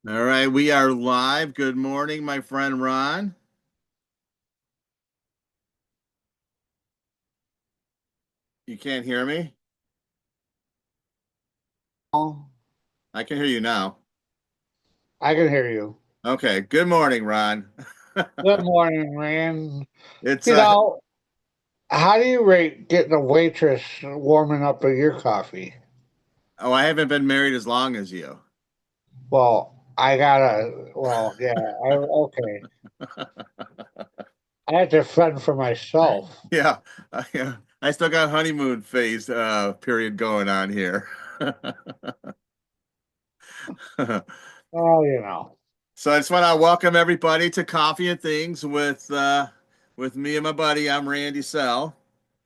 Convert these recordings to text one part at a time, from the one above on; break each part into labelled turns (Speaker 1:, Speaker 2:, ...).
Speaker 1: All right, we are live. Good morning, my friend Ron. You can't hear me?
Speaker 2: Oh,
Speaker 1: I can hear you now.
Speaker 2: I can hear you.
Speaker 1: Okay, good morning, Ron.
Speaker 2: Good morning, man.
Speaker 1: It's
Speaker 2: You know, how do you rate getting a waitress warming up your coffee?
Speaker 1: I haven't been married as long as you.
Speaker 2: Yeah, okay. I have to fend for myself.
Speaker 1: Yeah, yeah. I still got honeymoon phase period going on here.
Speaker 2: Oh, you know.
Speaker 1: So I just want to welcome everybody to Coffee and Things with me and my buddy. I'm Randy Sell.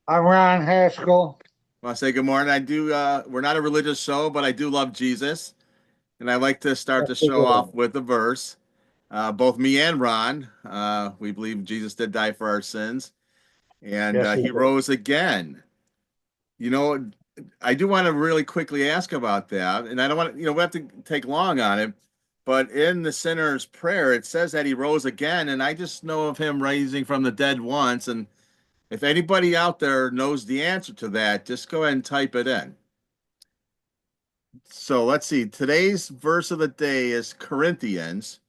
Speaker 2: I'm Ron Haskell.
Speaker 1: I want to say good morning. We're not a religious show, but I do love Jesus. And I like to start
Speaker 2: Yes,
Speaker 1: the
Speaker 2: we
Speaker 1: show off
Speaker 2: do.
Speaker 1: with a verse. Both me and Ron, we believe Jesus did die for our sins, and
Speaker 2: Yes, we
Speaker 1: he
Speaker 2: do.
Speaker 1: rose again. You know, I do want to really quickly ask about that, and I don't want to, we have to take long on it. But in the sinner's prayer, it says that he rose again, and I just know of him rising from the dead once. And if anybody out there knows the answer to that, just go ahead and type it in. So let's see. Today's verse of the day is Corinthians.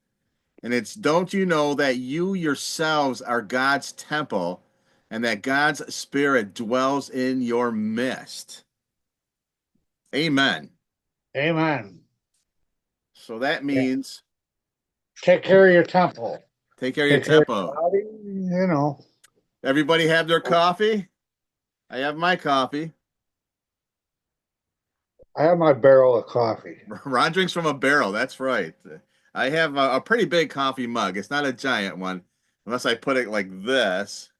Speaker 1: And it's, don't you know that you yourselves are God's temple and that God's spirit dwells in your midst? Amen.
Speaker 2: Amen.
Speaker 1: So that
Speaker 2: Yeah.
Speaker 1: means
Speaker 2: Take care of your temple.
Speaker 1: take care of your
Speaker 2: Take care of your
Speaker 1: temple.
Speaker 2: body. You know,
Speaker 1: Everybody have their coffee? I have my coffee.
Speaker 2: I have my barrel of coffee.
Speaker 1: Ron drinks from a barrel. That's right. I have a pretty big coffee mug. It's not a giant one, unless I put it like this.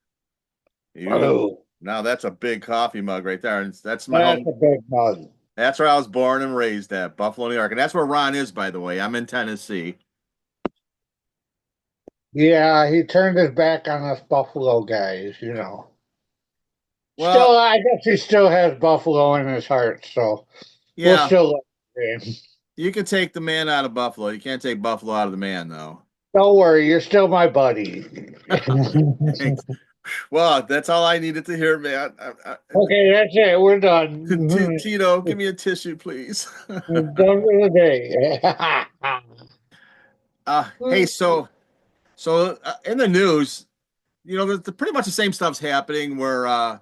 Speaker 1: You
Speaker 2: Oh,
Speaker 1: now that's a big coffee mug right there. And that's my
Speaker 2: that's
Speaker 1: home.
Speaker 2: a big mug.
Speaker 1: That's where I was born and raised at, Buffalo, New York. And that's where Ron is, by the way. I'm in Tennessee.
Speaker 2: Yeah, he turned his back on us Buffalo guys.
Speaker 1: Well,
Speaker 2: Still, I guess he still has Buffalo in his heart, so we'll
Speaker 1: yeah,
Speaker 2: still love him.
Speaker 1: you can take the man out of Buffalo. You can't take Buffalo out of the man, though.
Speaker 2: Don't worry, you're still my buddy.
Speaker 1: Thanks. Well, that's all I needed to hear, man.
Speaker 2: Okay, that's it. We're done.
Speaker 1: Tito, give me a tissue, please.
Speaker 2: We're done for the day.
Speaker 1: Hey, so in the news, pretty much the same stuff's happening where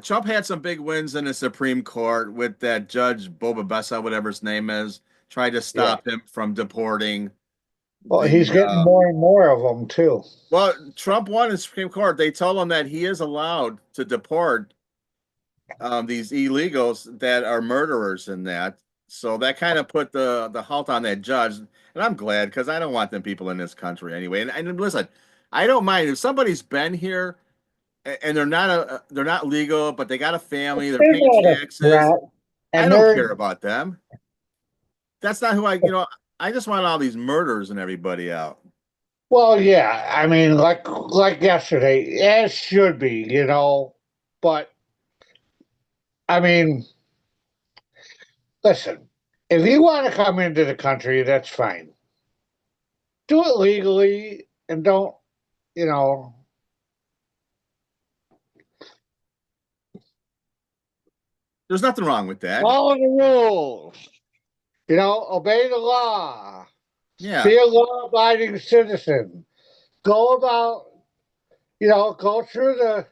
Speaker 1: Trump had some big wins in the Supreme Court with that Judge Boba Bessa, whatever his name is, tried to
Speaker 2: Yeah.
Speaker 1: stop him from deporting
Speaker 2: Well, he's
Speaker 1: the
Speaker 2: getting more and more of them too.
Speaker 1: well, Trump won in the Supreme Court. They told him that he is allowed to deport these illegals that are murderers and that. So that kind of put the halt on that judge. And I'm glad because I don't want them people in this country anyway. And listen, I don't mind if somebody's been here and they're not legal, but they got a family, they're
Speaker 2: They're
Speaker 1: paying
Speaker 2: not a
Speaker 1: taxes.
Speaker 2: threat,
Speaker 1: I
Speaker 2: and
Speaker 1: don't
Speaker 2: they're
Speaker 1: care about them. That's not who I just want all these murders and everybody out.
Speaker 2: well, yeah. I mean, like yesterday, as should be. But I mean, listen, if you want to come into the country, that's fine. Do it legally and don't, you know,
Speaker 1: There's nothing wrong with that.
Speaker 2: follow the rules. Obey the law.
Speaker 1: Yeah.
Speaker 2: Be a law-abiding citizen. Go about, go through the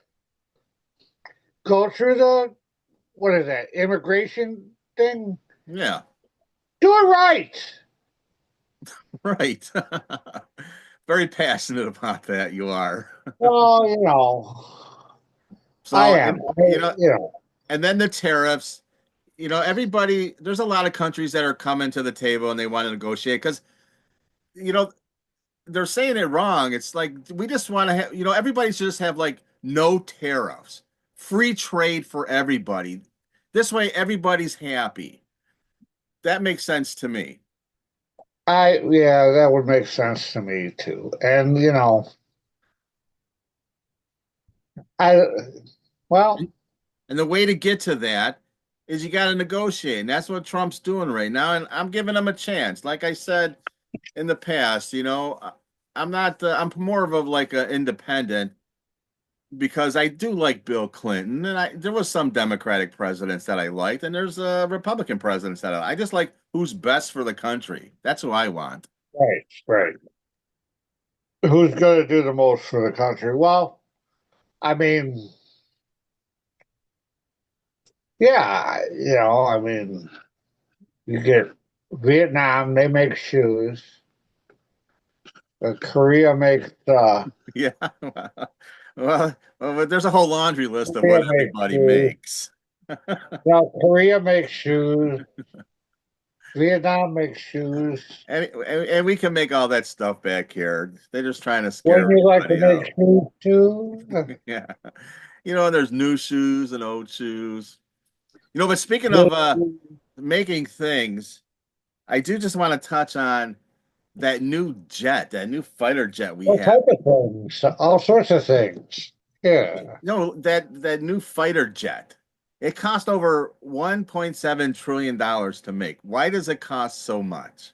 Speaker 2: what is that, immigration thing?
Speaker 1: Yeah.
Speaker 2: Do it right.
Speaker 1: Right. Very passionate about that, you are.
Speaker 2: Well, I
Speaker 1: So,
Speaker 2: am.
Speaker 1: and then the tariffs, everybody, there's a lot of countries that are coming to the table and they want to negotiate because, you know, they're saying it wrong. It's like we just want to have, everybody should just have like no tariffs, free trade for everybody. This way, everybody's happy. That makes sense to me.
Speaker 2: Yeah, that would make sense to me too. And I well,
Speaker 1: And the way to get to that is you got to negotiate. And that's what Trump's doing right now. And I'm giving him a chance. Like I said, in the past, I'm not. I'm more of a like an independent because I do like Bill Clinton, and there was some Democratic presidents that I liked, and there's Republican presidents that I just like who's best for the country. That's who I want.
Speaker 2: Right, right. Who's going to do the most for the country? Well, I mean, yeah, I mean, you get Vietnam, they make shoes. Korea makes
Speaker 1: Yeah. Well, but there's a whole laundry list of what
Speaker 2: Korea makes
Speaker 1: everybody
Speaker 2: shoes.
Speaker 1: makes.
Speaker 2: South Korea makes shoes. Vietnam makes shoes.
Speaker 1: And we can make all that stuff back here. They're just trying to scare
Speaker 2: Wouldn't you like to
Speaker 1: everybody
Speaker 2: make
Speaker 1: out.
Speaker 2: shoes too?
Speaker 1: Yeah. There's new shoes and old shoes. But speaking of making things, I do just want to touch on that new jet, that new fighter jet we
Speaker 2: All
Speaker 1: have.
Speaker 2: type of things, all sorts of things. Yeah.
Speaker 1: That new fighter jet. It cost over $1.7 trillion to make. Why does it cost so much?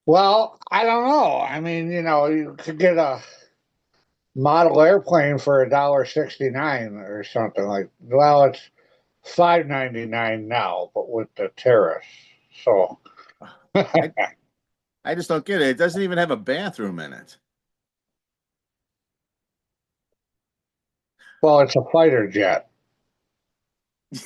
Speaker 2: Well, I don't know. I mean, you could get a model airplane for $1.69 or something like. Well, it's $5.99 now, but with the tariffs. So,
Speaker 1: I, I just don't get it. It doesn't even have a bathroom in it.
Speaker 2: well, it's a fighter jet.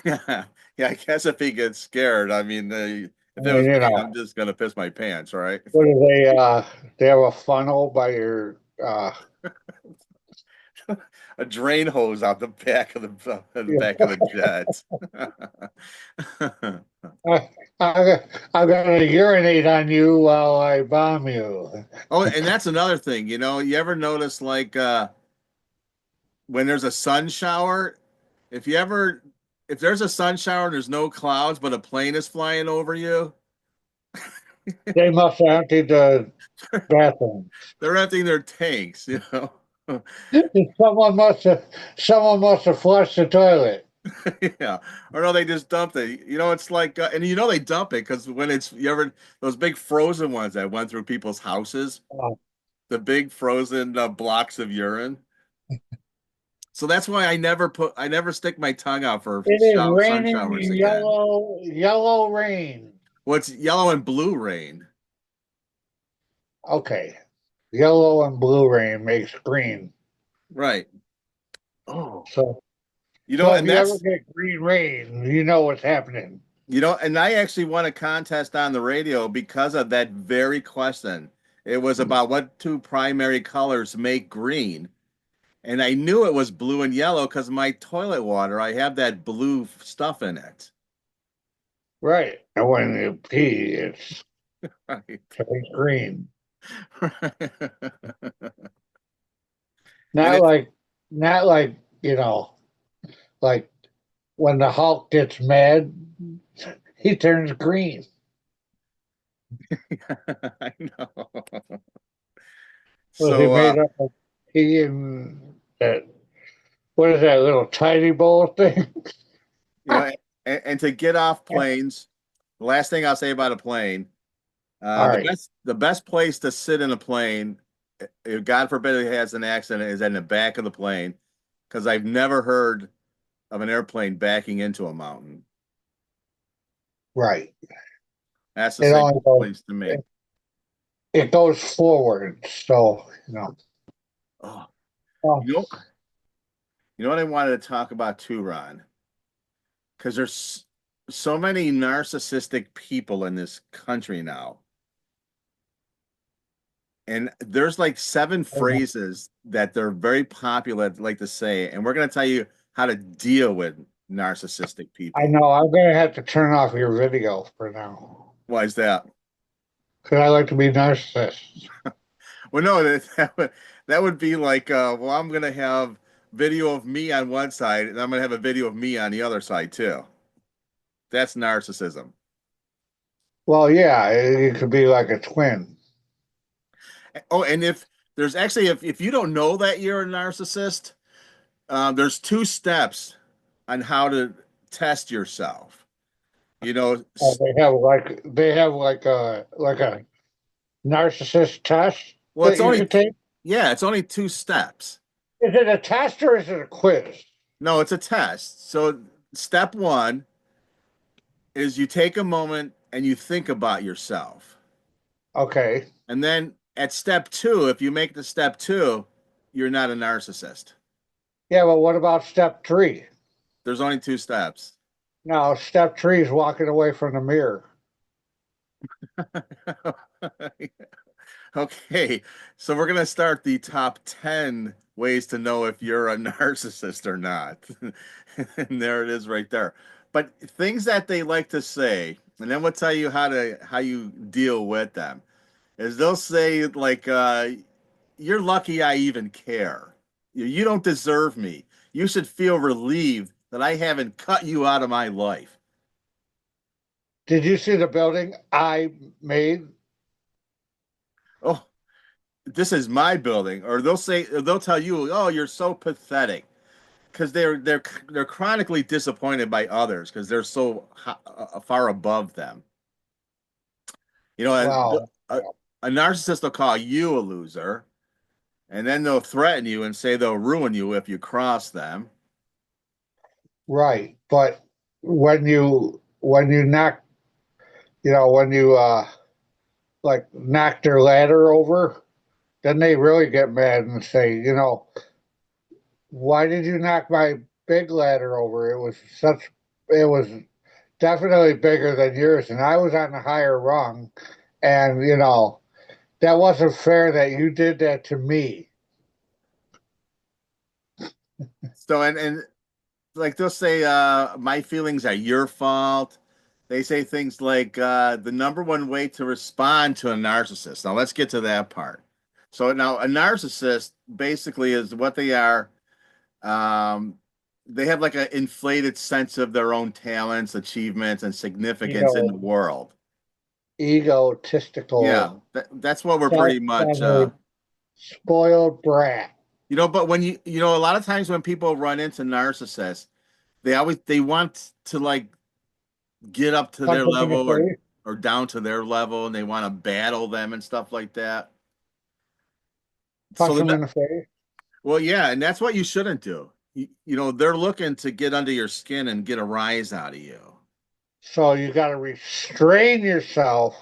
Speaker 1: Yeah, yeah. I guess if he gets scared, I mean,
Speaker 2: I
Speaker 1: if it
Speaker 2: mean,
Speaker 1: was me, I'm just gonna piss my pants, right?
Speaker 2: what do they? They have a funnel by your.
Speaker 1: A drain hose out the back of the
Speaker 2: Yeah.
Speaker 1: back of the jet.
Speaker 2: I, I'm gonna urinate on you while I bomb you.
Speaker 1: Oh, and that's another thing. You ever notice like when there's a sun shower, if you ever if there's a sun shower and there's no clouds, but a plane is flying over you,
Speaker 2: They must have emptied the bathroom.
Speaker 1: they're emptying their tanks.
Speaker 2: Someone must have flushed the toilet.
Speaker 1: Yeah. Or no, they just dumped it. It's like, and they dump it because when you ever those big frozen ones that went through people's houses,
Speaker 2: Oh,
Speaker 1: the big frozen blocks of urine. So that's why I never stick my tongue out for
Speaker 2: it is
Speaker 1: sun
Speaker 2: raining
Speaker 1: showers again.
Speaker 2: yellow rain.
Speaker 1: What's yellow and blue rain?
Speaker 2: Okay, yellow and blue rain makes green.
Speaker 1: Right. Oh,
Speaker 2: So, so if
Speaker 1: and
Speaker 2: you ever get green rain, you know what's happening.
Speaker 1: and I actually won a contest on the radio because of that very question. It was about what two primary colors make green. And I knew it was blue and yellow because my toilet water, I have that blue stuff in it.
Speaker 2: Right. And when you pee, it's
Speaker 1: Right.
Speaker 2: green.
Speaker 1: And
Speaker 2: Not like, not like, like when the Hulk gets mad, he turns green.
Speaker 1: I know.
Speaker 2: Was he
Speaker 1: So
Speaker 2: made up of pee and that? What is that little tiny bowl thing?
Speaker 1: you know, and to get off planes, the last thing I'll say about a plane,
Speaker 2: All
Speaker 1: the
Speaker 2: right.
Speaker 1: best place to sit in a plane, if God forbid it has an accident, is in the back of the plane, because I've never heard of an airplane backing into a mountain.
Speaker 2: Right.
Speaker 1: That's the
Speaker 2: It only
Speaker 1: safest
Speaker 2: goes,
Speaker 1: place to me.
Speaker 2: it goes forward. So,
Speaker 1: Oh,
Speaker 2: oh,
Speaker 1: you know, you know what I wanted to talk about too, Ron? Because there's so many narcissistic people in this country now. And there's like seven phrases that they're very popular, like to say, and we're going to tell you how to deal with narcissistic
Speaker 2: I
Speaker 1: people.
Speaker 2: know I'm going to have to turn off your video for now
Speaker 1: Why is that?
Speaker 2: because I like to be narcissist.
Speaker 1: Well, no, that would be like, well, I'm going to have video of me on one side, and I'm going to have a video of me on the other side too. That's narcissism.
Speaker 2: Well, yeah, it could be like a twin.
Speaker 1: Oh, and if you don't know that you're a narcissist, there's two steps on how to test yourself. You know,
Speaker 2: They have like a narcissist test
Speaker 1: well,
Speaker 2: that
Speaker 1: it's
Speaker 2: you
Speaker 1: only
Speaker 2: can take.
Speaker 1: yeah, it's only two steps.
Speaker 2: Is it a test or is it a quiz?
Speaker 1: No, it's a test. So step one is you take a moment and you think about yourself.
Speaker 2: Okay.
Speaker 1: And then at step two, if you make the step two, you're not a narcissist.
Speaker 2: Yeah, but what about step three?
Speaker 1: There's only two steps.
Speaker 2: No, step three is walking away from the mirror.
Speaker 1: Okay, so we're gonna start the top 10 ways to know if you're a narcissist or not. And there it is right there. But things that they like to say, and then we'll tell you how you deal with them, is they'll say like you're lucky I even care. You don't deserve me. You should feel relieved that I haven't cut you out of my life.
Speaker 2: Did you see the building I made?
Speaker 1: Oh, this is my building. Or they'll tell you, "Oh, you're so pathetic." Because they're chronically disappointed by others because they're so far above them. You know,
Speaker 2: Wow.
Speaker 1: a narcissist will call you a loser, and then they'll threaten you and say they'll ruin you if you cross them.
Speaker 2: Right. But when you knock, when you like knock their ladder over, then they really get mad and say, why did you knock my big ladder over? It was definitely bigger than yours, and I was on the higher rung, and that wasn't fair that you did that to me.
Speaker 1: So and like they'll say, my feelings are your fault. They say things like the number one way to respond to a narcissist. Now let's get to that part. So now a narcissist basically is what they are. Um, they have like an inflated sense of their own talents, achievements, and significance in the
Speaker 2: Ego,
Speaker 1: world. Yeah,
Speaker 2: egotistical,
Speaker 1: that's what we're pretty much.
Speaker 2: self-centered, spoiled brat.
Speaker 1: But when a lot of times when people run into narcissists, they want to like get up to
Speaker 2: Punch
Speaker 1: their
Speaker 2: him in the
Speaker 1: level
Speaker 2: face.
Speaker 1: or down to their level, and they want to battle them and stuff like that. So
Speaker 2: Punch him
Speaker 1: the
Speaker 2: in the face.
Speaker 1: well, yeah, and that's what you shouldn't do. They're looking to get under your skin and get a rise out of you.
Speaker 2: So you got to restrain yourself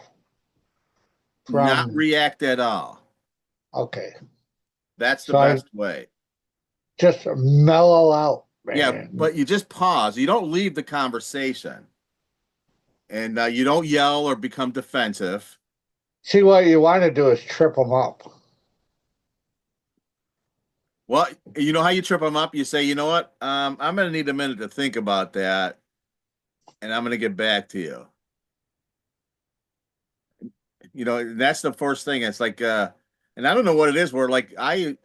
Speaker 1: Not
Speaker 2: from.
Speaker 1: react at all.
Speaker 2: Okay.
Speaker 1: That's the
Speaker 2: So I
Speaker 1: best way.
Speaker 2: just mellow out,
Speaker 1: Yeah,
Speaker 2: man.
Speaker 1: but you just pause. You don't leave the conversation, and you don't yell or become defensive.
Speaker 2: See, what you want to do is trip them up.
Speaker 1: Well, you know how you trip them up? You say, you know what? I'm going to need a minute to think about that, and I'm going to get back to you. That's the first thing. It's like, and I don't know what it is. Where like I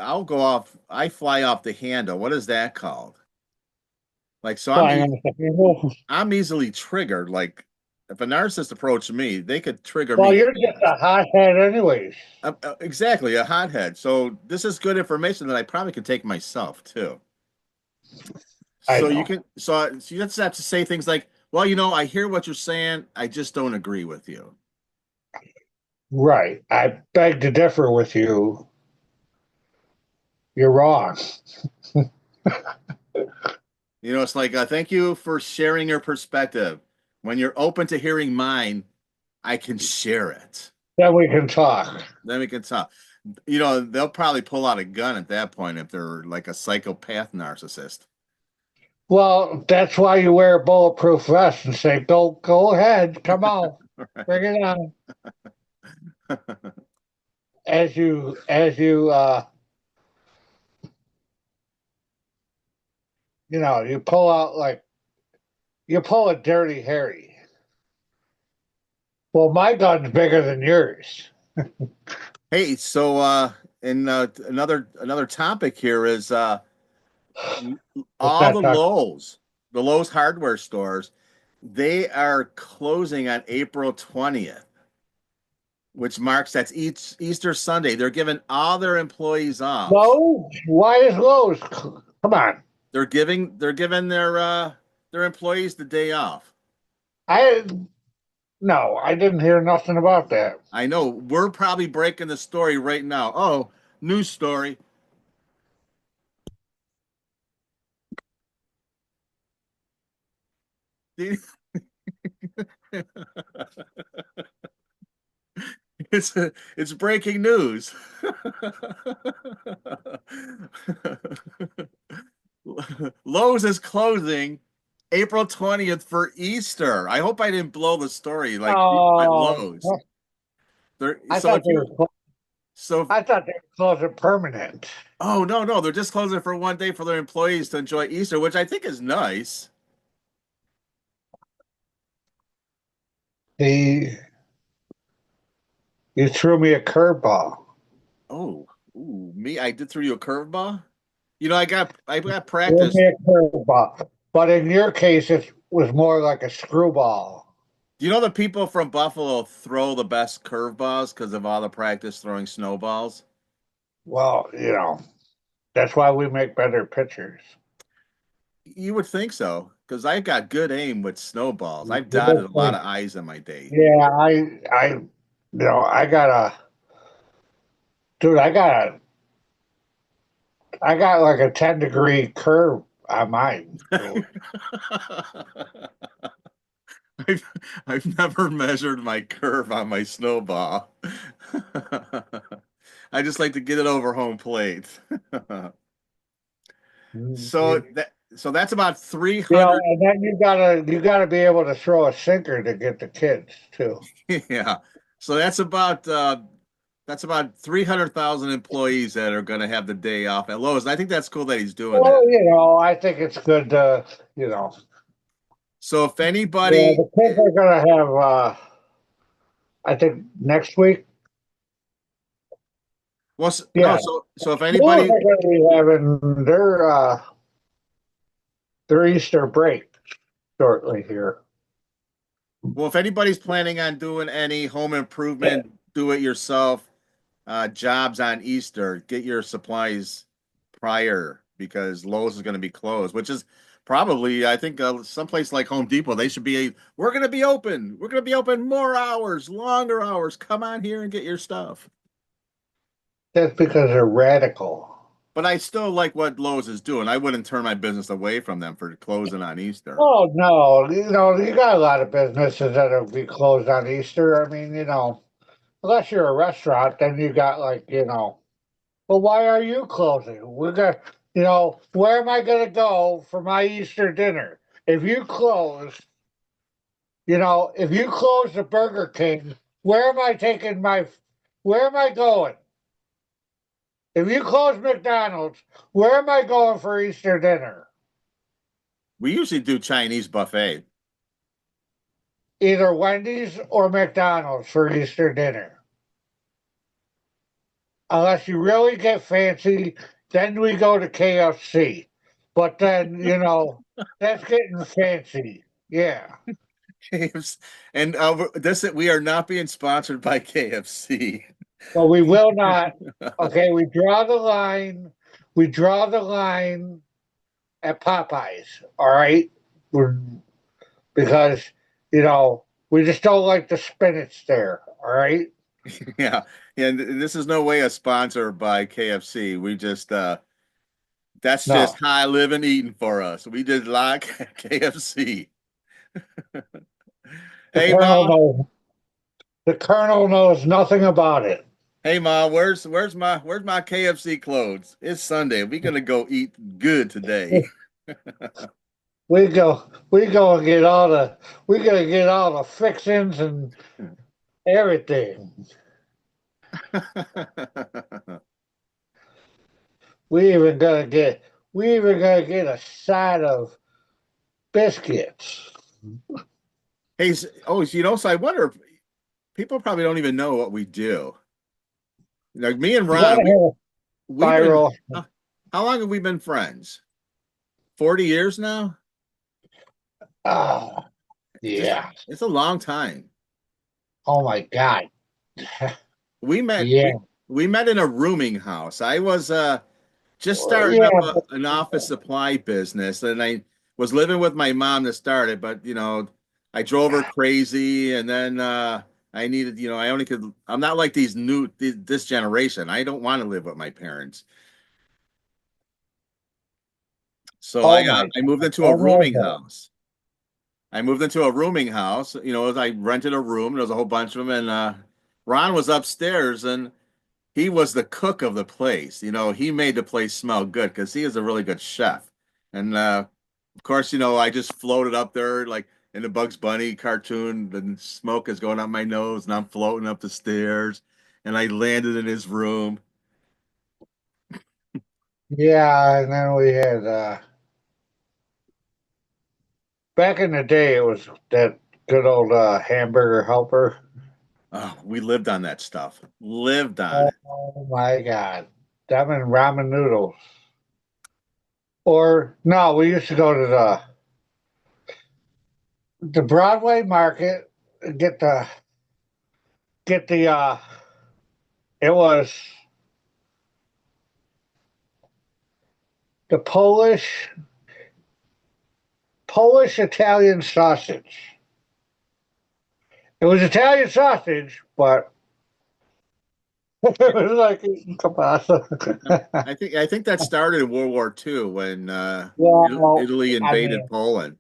Speaker 1: fly off the handle. What is that called? Like, so
Speaker 2: Flying on the table.
Speaker 1: I'm easily triggered. Like, if a narcissist approached me, they could trigger
Speaker 2: Well,
Speaker 1: me
Speaker 2: you're just
Speaker 1: fast.
Speaker 2: a hothead, anyways.
Speaker 1: Exactly, a hothead. So this is good information that I probably could take myself too.
Speaker 2: I
Speaker 1: So
Speaker 2: know.
Speaker 1: you just have to say things like, "Well, I hear what you're saying. I just don't agree with you."
Speaker 2: Right. I beg to differ with you. You're wrong.
Speaker 1: It's like, thank you for sharing your perspective. When you're open to hearing mine, I can share it.
Speaker 2: Then we can talk.
Speaker 1: Then we can talk. They'll probably pull out a gun at that point if they're like a psychopath narcissist.
Speaker 2: Well, that's why you wear a bulletproof vest and say, go ahead. Come on. Bring it on. As you pull out like you pull a dirty Harry. Well, my gun's bigger than yours.
Speaker 1: Hey, so and another topic here is
Speaker 2: What's
Speaker 1: all
Speaker 2: that talk?
Speaker 1: The Lowe's hardware stores, they are closing on April 20th, which marks that's each Easter Sunday. They're giving all their employees off.
Speaker 2: Lowe's? Why is Lowe's? Come on.
Speaker 1: They're giving their employees the day off.
Speaker 2: I no, I didn't hear nothing about that.
Speaker 1: I know we're probably breaking the story right now. Oh, news story. It's breaking news. Lowe's is closing April 20th for Easter. I hope I didn't blow the story like at
Speaker 2: Oh,
Speaker 1: Lowe's. They're,
Speaker 2: I
Speaker 1: so
Speaker 2: thought
Speaker 1: if
Speaker 2: they
Speaker 1: you
Speaker 2: were.
Speaker 1: so
Speaker 2: I thought they were closing permanent.
Speaker 1: oh no, they're just closing for one day for their employees to enjoy Easter, which I think is nice.
Speaker 2: The You threw me a curveball.
Speaker 1: Oh, ooh, me, I did throw you a curveball. You know, I got
Speaker 2: Threw
Speaker 1: practice.
Speaker 2: me a curveball. But in your case, it was more like a screwball.
Speaker 1: Do you know the people from Buffalo throw the best curveballs because of all the practice throwing snowballs?
Speaker 2: Well, that's why we make better pitchers.
Speaker 1: You would think so, because I got good aim with snowballs. I've dotted a lot of I's in my day.
Speaker 2: Yeah, I got dude, I got like a 10-degree curve on mine, dude.
Speaker 1: I've I've never measured my curve on my snowball. I just like to get it over home plate. So that's about
Speaker 2: And then you gotta be able to throw a sinker to get the kids too.
Speaker 1: yeah. So that's about 300,000 employees that are going to have the day off at Lowe's. And I think that's cool that he's doing that.
Speaker 2: Well, I think it's good you know,
Speaker 1: So if
Speaker 2: yeah,
Speaker 1: anybody,
Speaker 2: the kids are gonna have I think next week.
Speaker 1: well, no,
Speaker 2: Yeah,
Speaker 1: so if
Speaker 2: schools
Speaker 1: anybody,
Speaker 2: are gonna be having their Easter break shortly here.
Speaker 1: well, if anybody's planning on doing any home improvement, do it yourself jobs on Easter, get your supplies prior because Lowe's is going to be closed, which is probably, I think, someplace like Home Depot, they should be, we're going to be open. We're going to be open more hours, longer hours. Come on here and get your stuff.
Speaker 2: That's because they're radical.
Speaker 1: But I still like what Lowe's is doing. I wouldn't turn my business away from them for closing on Easter.
Speaker 2: Oh no, you got a lot of businesses that'll be closed on Easter. I mean, unless you're a restaurant, then you got like, well, why are you closing? Where am I gonna go for my Easter dinner? If you close, if you close the Burger King, where am I going? If you close McDonald's, where am I going for Easter dinner?
Speaker 1: We usually do Chinese buffet.
Speaker 2: Either Wendy's or McDonald's for Easter dinner. Unless you really get fancy, then we go to KFC. But then, that's getting fancy. Yeah.
Speaker 1: And this we are not being sponsored by KFC.
Speaker 2: But we will not. Okay, we draw the line. We draw the line at Popeyes. All right. We're, because, we just don't like the spinach there. All right.
Speaker 1: Yeah. And this is no way a sponsor by KFC. We just that's just
Speaker 2: No.
Speaker 1: high living eating for us. We just like KFC.
Speaker 2: The
Speaker 1: Hey
Speaker 2: Colonel
Speaker 1: mom,
Speaker 2: knows the Colonel knows nothing about it.
Speaker 1: hey mom, where's my KFC clothes? It's Sunday. We're gonna go eat good today.
Speaker 2: We go and get all the we gotta get all the fixings and everything. We even gotta get a side of biscuits.
Speaker 1: Hey, so I wonder if people probably don't even know what we do. Like me and
Speaker 2: You
Speaker 1: Ron,
Speaker 2: gotta have a
Speaker 1: we've been
Speaker 2: spiral.
Speaker 1: how long have we been friends? 40 years now?
Speaker 2: Ah,
Speaker 1: It's
Speaker 2: yeah.
Speaker 1: it's a long time.
Speaker 2: Oh my God.
Speaker 1: We met
Speaker 2: Yeah.
Speaker 1: we met in a rooming house. I was just starting up
Speaker 2: Yeah.
Speaker 1: an office supply business, and I was living with my mom to start it, but I drove her crazy, and then I needed, I only could. I'm not like this generation. I don't want to live with my parents, so
Speaker 2: Oh my
Speaker 1: I moved
Speaker 2: God.
Speaker 1: into a
Speaker 2: Oh my
Speaker 1: rooming
Speaker 2: God.
Speaker 1: house. I moved into a rooming house. I rented a room. There was a whole bunch of them, and Ron was upstairs, and he was the cook of the place. He made the place smell good because he is a really good chef. And of course, I just floated up there like in the Bugs Bunny cartoon. The smoke is going up my nose, and I'm floating up the stairs. And I landed in his room.
Speaker 2: Yeah, and then we had back in the day it was that good old hamburger helper.
Speaker 1: Oh, we lived on that stuff. Lived on it.
Speaker 2: Oh my God. Them and ramen noodles. Or no, we used to go to the Broadway market, get the it was the Polish Italian sausage. It was Italian sausage, but it was like eating kielbasa.
Speaker 1: I think that started in World War II when
Speaker 2: Well,
Speaker 1: Italy
Speaker 2: I
Speaker 1: invaded
Speaker 2: mean,
Speaker 1: Poland.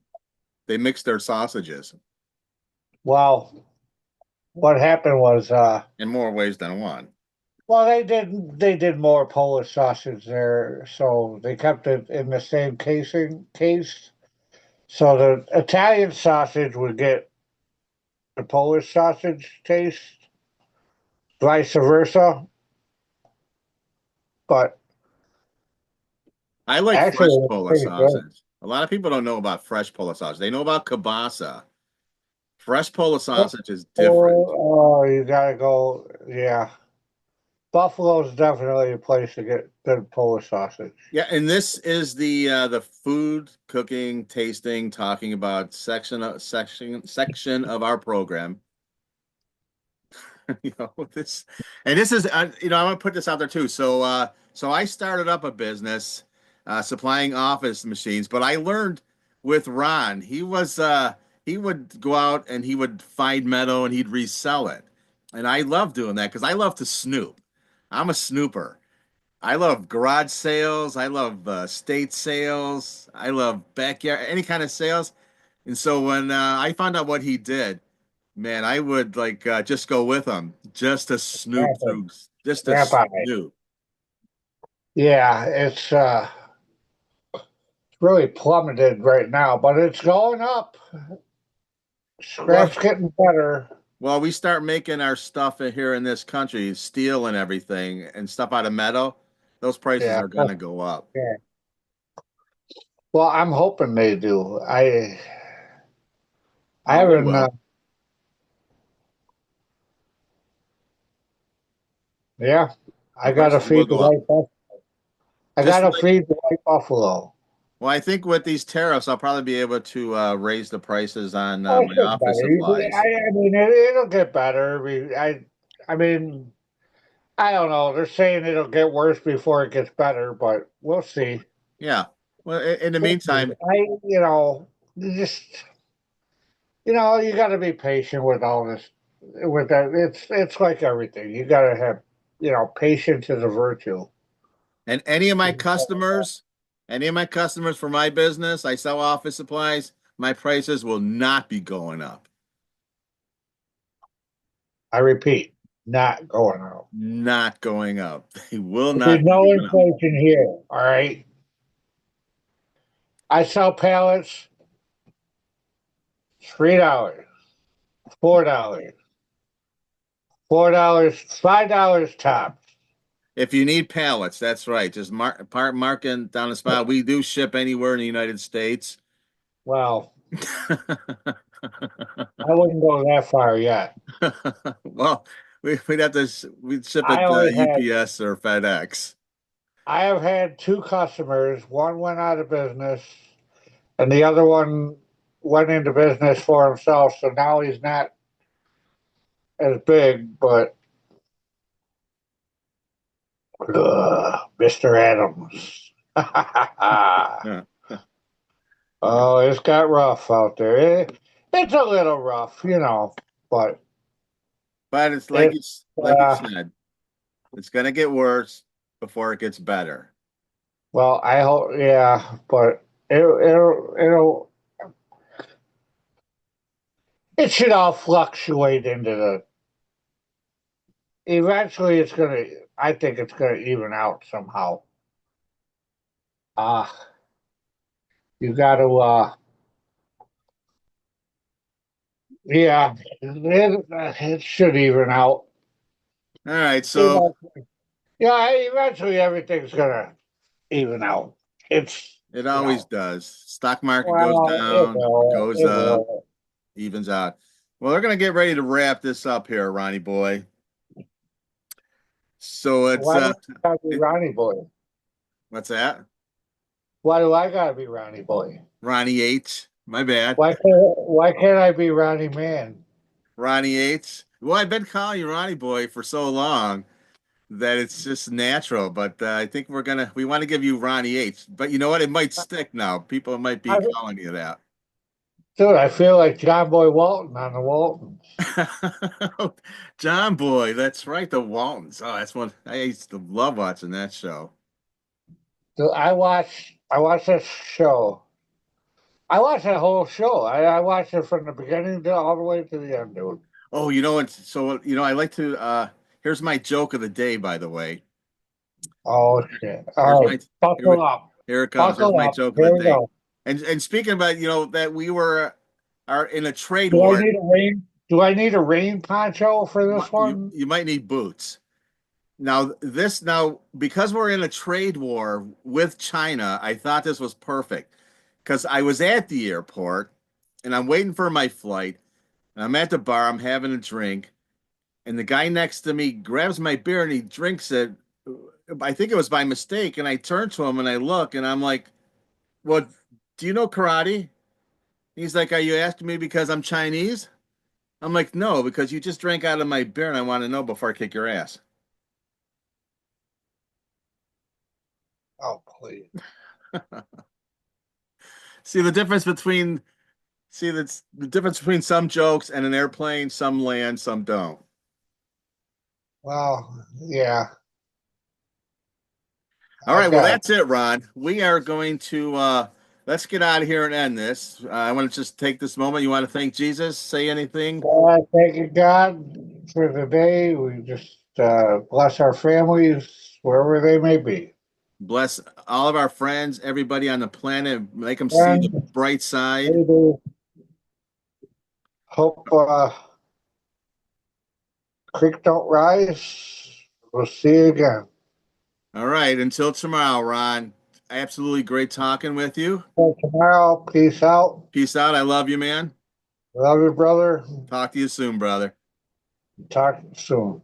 Speaker 1: They mixed their sausages
Speaker 2: well, what happened was,
Speaker 1: in more ways than one.
Speaker 2: well, they did more Polish sausage there, so they kept it in the same case. So the Italian sausage would get the Polish sausage taste, vice versa. But
Speaker 1: I like
Speaker 2: actually,
Speaker 1: fresh
Speaker 2: it was
Speaker 1: Polish
Speaker 2: pretty good.
Speaker 1: sausage. A lot of people don't know about fresh Polish sausage. They know about kielbasa. Fresh Polish sausage is different.
Speaker 2: Oh, you gotta go. Yeah, Buffalo's definitely a place to get good Polish sausage.
Speaker 1: Yeah, and this is the food, cooking, tasting, talking about section of our program. This, and this is I'm gonna put this out there too. So I started up a business supplying office machines, but I learned with Ron. He would go out and he would find metal and he'd resell it. And I love doing that because I love to snoop. I'm a snooper. I love garage sales. I love state sales. I love backyard, any kind of sales. And so when I found out what he did, man, I would like just go with him just to snoop
Speaker 2: Grandpa,
Speaker 1: through, just to
Speaker 2: grandpa.
Speaker 1: snoop.
Speaker 2: Yeah, it's really plummeted right now, but it's going up.
Speaker 1: Well,
Speaker 2: Scrap's getting better.
Speaker 1: well, we start making our stuff here in this country, steel and everything, and stuff out of metal. Those prices
Speaker 2: Yeah.
Speaker 1: are
Speaker 2: Oh,
Speaker 1: gonna go up.
Speaker 2: yeah. Well, I'm hoping they do. I
Speaker 1: Oh, they
Speaker 2: haven't.
Speaker 1: will.
Speaker 2: Yeah,
Speaker 1: The
Speaker 2: I gotta
Speaker 1: prices will
Speaker 2: feed the
Speaker 1: go up.
Speaker 2: white buffalo. I
Speaker 1: Just
Speaker 2: gotta
Speaker 1: like,
Speaker 2: feed the white buffalo.
Speaker 1: well, I think with these tariffs, I'll probably be able to raise the prices on
Speaker 2: Oh, it's
Speaker 1: my
Speaker 2: getting
Speaker 1: office
Speaker 2: better.
Speaker 1: supplies.
Speaker 2: I mean, it'll get better. I mean, I don't know. They're saying it'll get worse before it gets better, but we'll see.
Speaker 1: Yeah. Well, in the
Speaker 2: We'll see.
Speaker 1: meantime,
Speaker 2: You just, you got to be patient with all this. With that, it's like everything. You got to have, patience is a virtue.
Speaker 1: and any of my customers for my business, I sell office supplies, my prices will not be going up.
Speaker 2: I repeat, not going out.
Speaker 1: Not going up. They will
Speaker 2: There's
Speaker 1: not be
Speaker 2: no
Speaker 1: going up.
Speaker 2: inflation here. All right. I sell pallets $3, $4, $4, $5 tops.
Speaker 1: If you need pallets, that's right. Just marking down the spot. We do ship anywhere in the United States.
Speaker 2: Well, I wouldn't go that far yet.
Speaker 1: Well, we'd ship
Speaker 2: I
Speaker 1: it
Speaker 2: only had
Speaker 1: UPS or FedEx.
Speaker 2: I have had two customers. One went out of business, and the other one went into business for himself. So now he's not as big, but Mr. Adams.
Speaker 1: Yeah.
Speaker 2: Oh, it's got rough out there. it's a little rough, but
Speaker 1: But it's
Speaker 2: it.
Speaker 1: like you
Speaker 2: Uh,
Speaker 1: said, it's gonna get worse before it gets better.
Speaker 2: well, I hope, yeah, but it should all fluctuate into the. Eventually, it's gonna. I think it's gonna even out somehow. Uh you got to. Yeah, it should even out.
Speaker 1: All right, so
Speaker 2: Eventually. Yeah, eventually everything's gonna even out. It's
Speaker 1: it always does. Stock market goes
Speaker 2: well,
Speaker 1: down, it goes
Speaker 2: it
Speaker 1: up,
Speaker 2: will.
Speaker 1: evens out. Well, they're gonna get ready to wrap this up here, Ronnie boy. So it's
Speaker 2: Why do I gotta be
Speaker 1: it,
Speaker 2: Ronnie Boy?
Speaker 1: what's that?
Speaker 2: Why do I gotta be Ronnie Boy?
Speaker 1: Ronnie H. My bad.
Speaker 2: Why can't I be Ronnie Man?
Speaker 1: Ronnie H. Well, I've been calling you Ronnie boy for so long that it's just natural. But I think we want to give you Ronnie H. But you know what? It might stick now. People might be
Speaker 2: I,
Speaker 1: calling you that.
Speaker 2: dude, I feel like John Boy Walton on the Waltons.
Speaker 1: John Boy, that's right, the Waltons. Oh, that's one I used to love watching that show.
Speaker 2: Dude, I watched that show. I watched that whole show. I watched it from the beginning to all the way to the end, dude.
Speaker 1: Oh, you know what? So I like to here's my joke of the day, by the way.
Speaker 2: Oh shit!
Speaker 1: Here's
Speaker 2: All right,
Speaker 1: my here,
Speaker 2: buckle up,
Speaker 1: here it comes. Here's
Speaker 2: buckle
Speaker 1: my
Speaker 2: up.
Speaker 1: joke of
Speaker 2: Here
Speaker 1: the
Speaker 2: we
Speaker 1: day.
Speaker 2: go.
Speaker 1: And speaking about, that we are in a trade
Speaker 2: Do I
Speaker 1: war.
Speaker 2: need a rain? Do I need a rain poncho for
Speaker 1: You
Speaker 2: this
Speaker 1: might you,
Speaker 2: one?
Speaker 1: you might need boots. Now because we're in a trade war with China, I thought this was perfect because I was at the airport and I'm waiting for my flight and I'm at the bar, I'm having a drink, and the guy next to me grabs my beer and he drinks it. I think it was by mistake, and I turn to him and I look and I'm like, "Well, do you know karate?" He's like, "Are you asking me because I'm Chinese?" I'm like, "No, because you just drank out of my beer and I want to know before I kick your ass."
Speaker 2: Oh please.
Speaker 1: See the difference between See, that's the difference between some jokes and an airplane. Some land, some don't.
Speaker 2: Well, yeah.
Speaker 1: All
Speaker 2: I
Speaker 1: right, well,
Speaker 2: got.
Speaker 1: that's it, Ron. We are going to let's get out of here and end this. I want to just take this moment. You want to thank Jesus? Say anything?
Speaker 2: Thank you, God, for the day. We just bless our families wherever they may be.
Speaker 1: Bless all of our friends, everybody on the planet. Make them see the
Speaker 2: And
Speaker 1: bright side.
Speaker 2: maybe hope creek don't rise. We'll see you again.
Speaker 1: All right, until tomorrow, Ron. Absolutely great talking with you.
Speaker 2: Till tomorrow, peace out.
Speaker 1: Peace out. I love you, man.
Speaker 2: Love you, brother.
Speaker 1: Talk to you soon, brother.
Speaker 2: Talk soon.